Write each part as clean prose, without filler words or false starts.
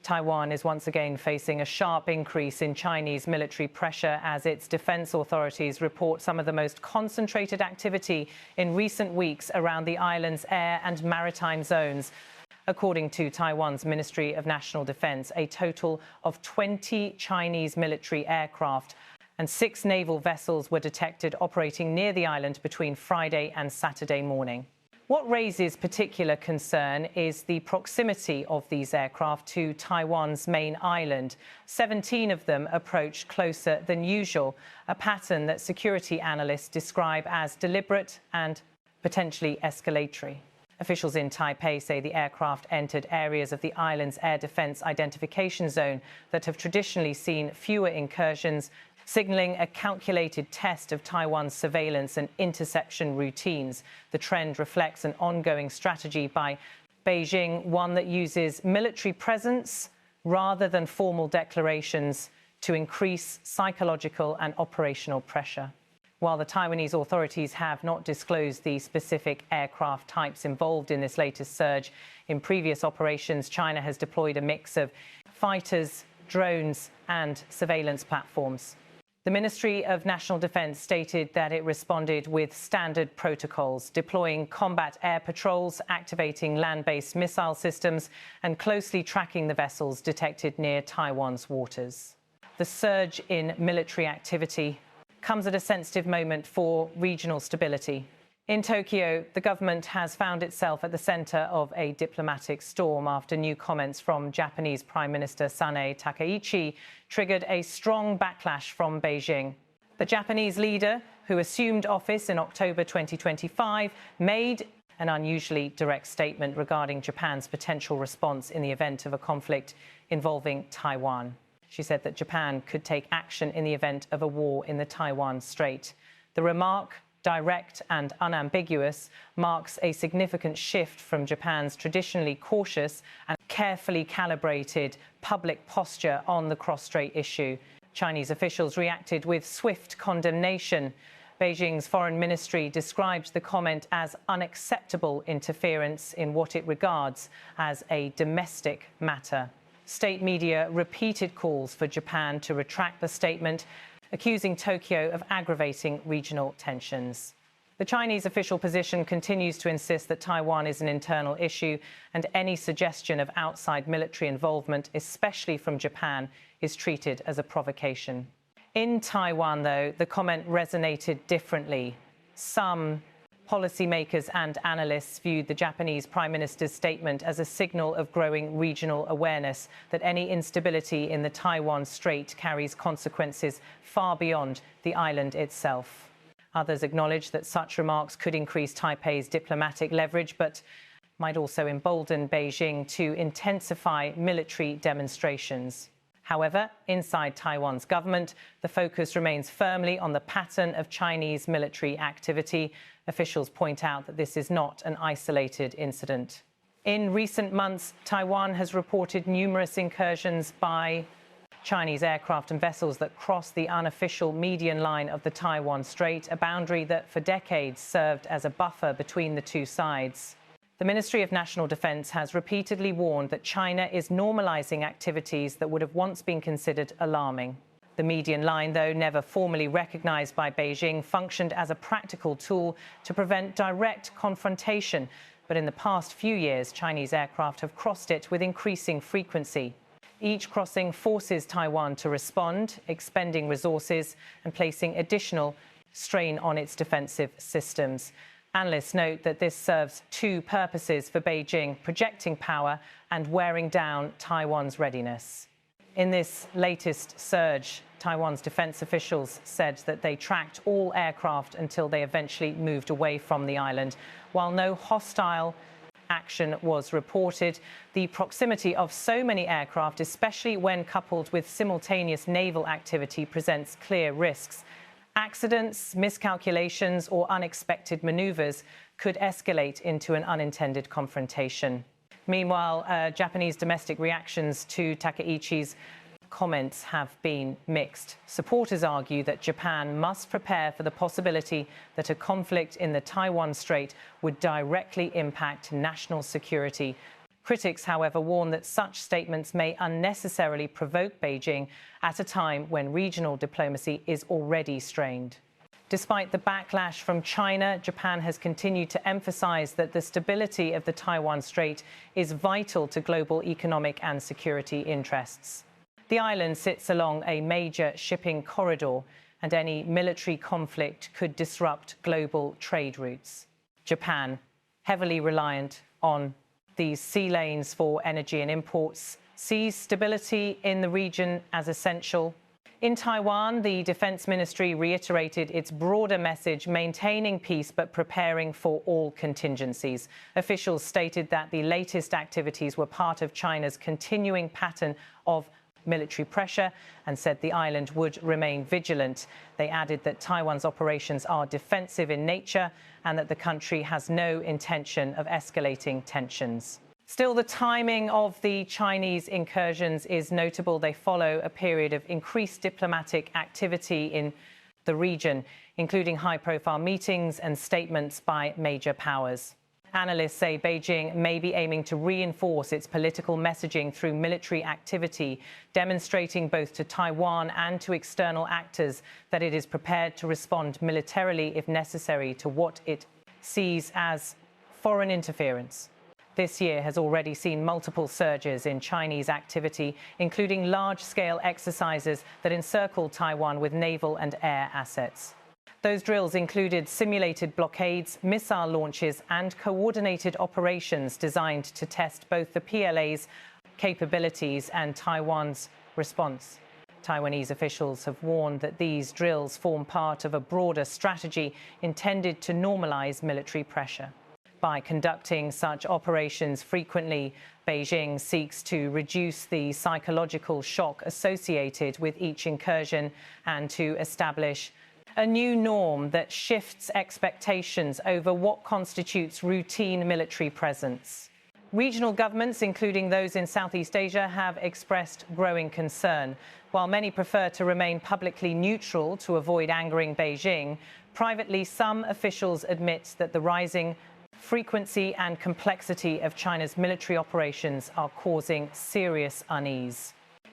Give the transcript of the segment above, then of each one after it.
Taiwan is once again facing a sharp increase in Chinese military pressure as its defense authorities report some of the most concentrated activity in recent weeks around the island's air and maritime zones. According to Taiwan's Ministry of National Defense, a total of 20 Chinese military aircraft and 6 naval vessels were detected operating near the island between Friday and Saturday morning. What raises particular concern is the proximity of these aircraft to Taiwan's main island. 17 of them approached closer than usual, a pattern that security analysts describe as deliberate and potentially escalatory. Officials in Taipei say the aircraft entered areas of the island's air defense identification zone that have traditionally seen fewer incursions, signaling a calculated test of Taiwan's surveillance and interception routines. The trend reflects an ongoing strategy by Beijing, one that uses military presence rather than formal declarations to increase psychological and operational pressure. While the Taiwanese authorities have not disclosed the specific aircraft types involved in this latest surge, in previous operations, China has deployed a mix of fighters, drones, and surveillance platforms. The Ministry of National Defense stated that it responded with standard protocols, deploying combat air patrols, activating land-based missile systems, and closely tracking the vessels detected near Taiwan's waters. The surge in military activity comes at a sensitive moment for regional stability. In Tokyo, the government has found itself at the center of a diplomatic storm after new comments from Japanese Prime Minister Takaichi triggered a strong backlash from Beijing. The Japanese leader, who assumed office in October 2025, made an unusually direct statement regarding Japan's potential response in the event of a conflict involving Taiwan. She said that Japan could take action in the event of a war in the Taiwan Strait. The remark, direct and unambiguous, marks a significant shift from Japan's traditionally cautious and carefully calibrated public posture on the cross-strait issue. Chinese officials reacted with swift condemnation. Beijing's foreign ministry described the comment as unacceptable interference in what it regards as a domestic matter. State media repeated calls for Japan to retract the statement, accusing Tokyo of aggravating regional tensions. The Chinese official position continues to insist that Taiwan is an internal issue, and any suggestion of outside military involvement, especially from Japan, is treated as a provocation. In Taiwan, though, the comment resonated differently. Some policymakers and analysts viewed the Japanese Prime Minister's statement as a signal of growing regional awareness that any instability in the Taiwan Strait carries consequences far beyond the island itself. Others acknowledge that such remarks could increase Taipei's diplomatic leverage, but might also embolden Beijing to intensify military demonstrations. However, inside Taiwan's government, the focus remains firmly on the pattern of Chinese military activity. Officials point out that this is not an isolated incident. In recent months, Taiwan has reported numerous incursions by Chinese aircraft and vessels that cross the unofficial median line of the Taiwan Strait, a boundary that for decades served as a buffer between the two sides. The Ministry of National Defense has repeatedly warned that China is normalizing activities that would have once been considered alarming. The median line, though never formally recognized by Beijing, functioned as a practical tool to prevent direct confrontation. But in the past few years, Chinese aircraft have crossed it with increasing frequency. Each crossing forces Taiwan to respond, expending resources and placing additional strain on its defensive systems. Analysts note that this serves two purposes for Beijing: projecting power and wearing down Taiwan's readiness. In this latest surge, Taiwan's defense officials said that they tracked all aircraft until they eventually moved away from the island. While no hostile action was reported, the proximity of so many aircraft, especially when coupled with simultaneous naval activity, presents clear risks. Accidents, miscalculations, or unexpected maneuvers could escalate into an unintended confrontation. Meanwhile, Japanese domestic reactions to Takaichi's comments have been mixed. Supporters argue that Japan must prepare for the possibility that a conflict in the Taiwan Strait would directly impact national security. Critics, however, warn that such statements may unnecessarily provoke Beijing at a time when regional diplomacy is already strained. Despite the backlash from China, Japan has continued to emphasize that the stability of the Taiwan Strait is vital to global economic and security interests. The island sits along a major shipping corridor, and any military conflict could disrupt global trade routes. Japan, heavily reliant on these sea lanes for energy and imports, sees stability in the region as essential. In Taiwan, the Defense Ministry reiterated its broader message, maintaining peace but preparing for all contingencies. Officials stated that the latest activities were part of China's continuing pattern of military pressure and said the island would remain vigilant. They added that Taiwan's operations are defensive in nature and that the country has no intention of escalating tensions. Still, the timing of the Chinese incursions is notable. They follow a period of increased diplomatic activity in the region, including high-profile meetings and statements by major powers. Analysts say Beijing may be aiming to reinforce its political messaging through military activity, demonstrating both to Taiwan and to external actors that it is prepared to respond militarily if necessary to what it sees as foreign interference. This year has already seen multiple surges in Chinese activity, including large-scale exercises that encircle Taiwan with naval and air assets. Those drills included simulated blockades, missile launches, and coordinated operations designed to test both the PLA's capabilities and Taiwan's response. Taiwanese officials have warned that these drills form part of a broader strategy intended to normalize military pressure. By conducting such operations frequently, Beijing seeks to reduce the psychological shock associated with each incursion and to establish a new norm that shifts expectations over what constitutes routine military presence. Regional governments, including those in Southeast Asia, have expressed growing concern. While many prefer to remain publicly neutral to avoid angering Beijing, privately some officials admit that the rising frequency and complexity of China's military operations are causing serious unease.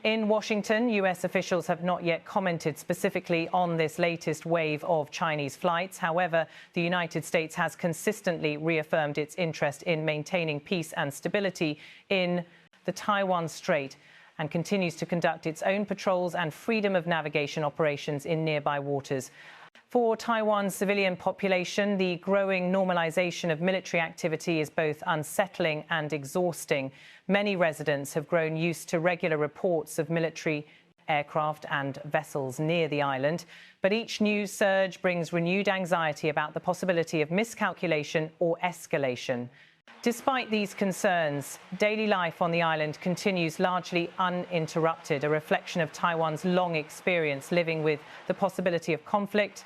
In Washington, U.S. officials have not yet commented specifically on this latest wave of Chinese flights. However, the United States has consistently reaffirmed its interest in maintaining peace and stability in the Taiwan Strait and continues to conduct its own patrols and freedom of navigation operations in nearby waters. For Taiwan's civilian population, the growing normalization of military activity is both unsettling and exhausting. Many residents have grown used to regular reports of military aircraft and vessels near the island, but each news surge brings renewed anxiety about the possibility of miscalculation or escalation. Despite these concerns, daily life on the island continues largely uninterrupted, a reflection of Taiwan's long experience living with the possibility of conflict.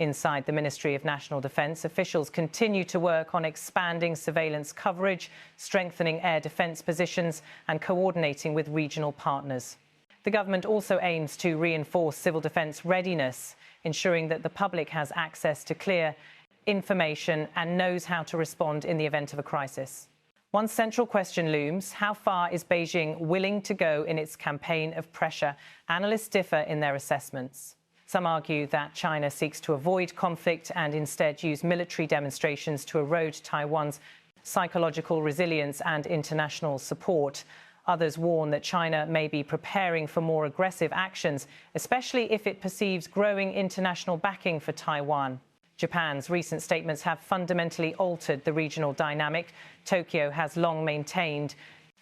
Inside the Ministry of National Defense, officials continue to work on expanding surveillance coverage, strengthening air defense positions, and coordinating with regional partners. The government also aims to reinforce civil defense readiness, ensuring that the public has access to clear information and knows how to respond in the event of a crisis. One central question looms: how far is Beijing willing to go in its campaign of pressure? Analysts differ in their assessments. Some argue that China seeks to avoid conflict and instead use military demonstrations to erode Taiwan's psychological resilience and international support. Others warn that China may be preparing for more aggressive actions, especially if it perceives growing international backing for Taiwan. Japan's recent statements have fundamentally altered the regional dynamic. Tokyo has long maintained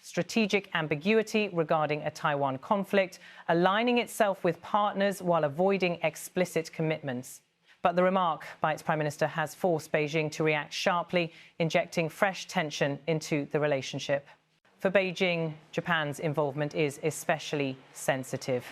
strategic ambiguity regarding a Taiwan conflict, aligning itself with partners while avoiding explicit commitments. But the remark by its Prime Minister has forced Beijing to react sharply, injecting fresh tension into the relationship. For Beijing, Japan's involvement is especially sensitive,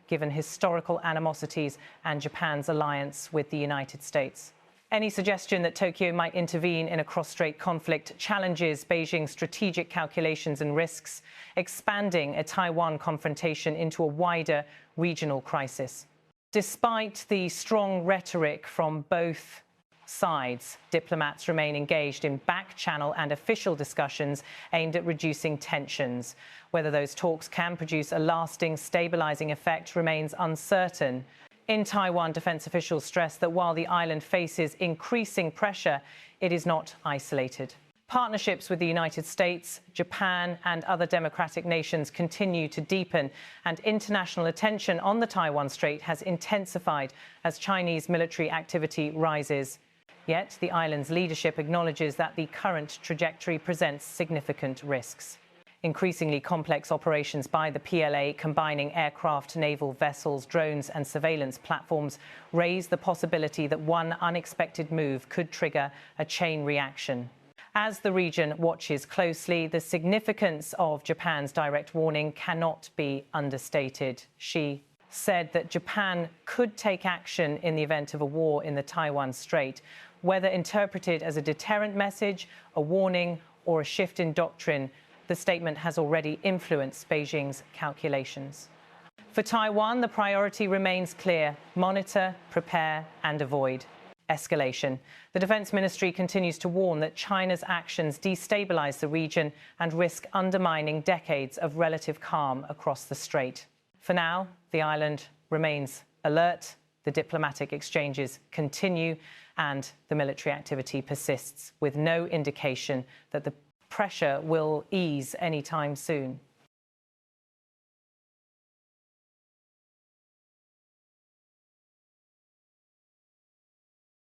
given historical animosities and Japan's alliance with the United States. Any suggestion that Tokyo might intervene in a cross-strait conflict challenges Beijing's strategic calculations and risks, expanding a Taiwan confrontation into a wider regional crisis. Despite the strong rhetoric from both sides. Diplomats remain engaged in back-channel and official discussions aimed at reducing tensions. Whether those talks can produce a lasting, stabilizing effect remains uncertain. In Taiwan, defense officials stress that while the island faces increasing pressure, it is not isolated. Partnerships with the United States, Japan and other democratic nations continue to deepen, and international attention on the Taiwan Strait has intensified as Chinese military activity rises. Yet the island's leadership acknowledges that the current trajectory presents significant risks. Increasingly complex operations by the PLA, combining aircraft, naval vessels, drones and surveillance platforms, raise the possibility that one unexpected move could trigger a chain reaction. As the region watches closely, the significance of Japan's direct warning cannot be understated. She said that Japan could take action in the event of a war in the Taiwan Strait, whether interpreted as a deterrent message, a warning, or a shift in doctrine. The statement has already influenced Beijing's calculations. For Taiwan, the priority remains clear: monitor, prepare, and avoid escalation. The Defense Ministry continues to warn that China's actions destabilize the region and risk undermining decades of relative calm across the strait. For now, the island remains alert, the diplomatic exchanges continue, and the military activity persists, with no indication that the pressure will ease anytime soon.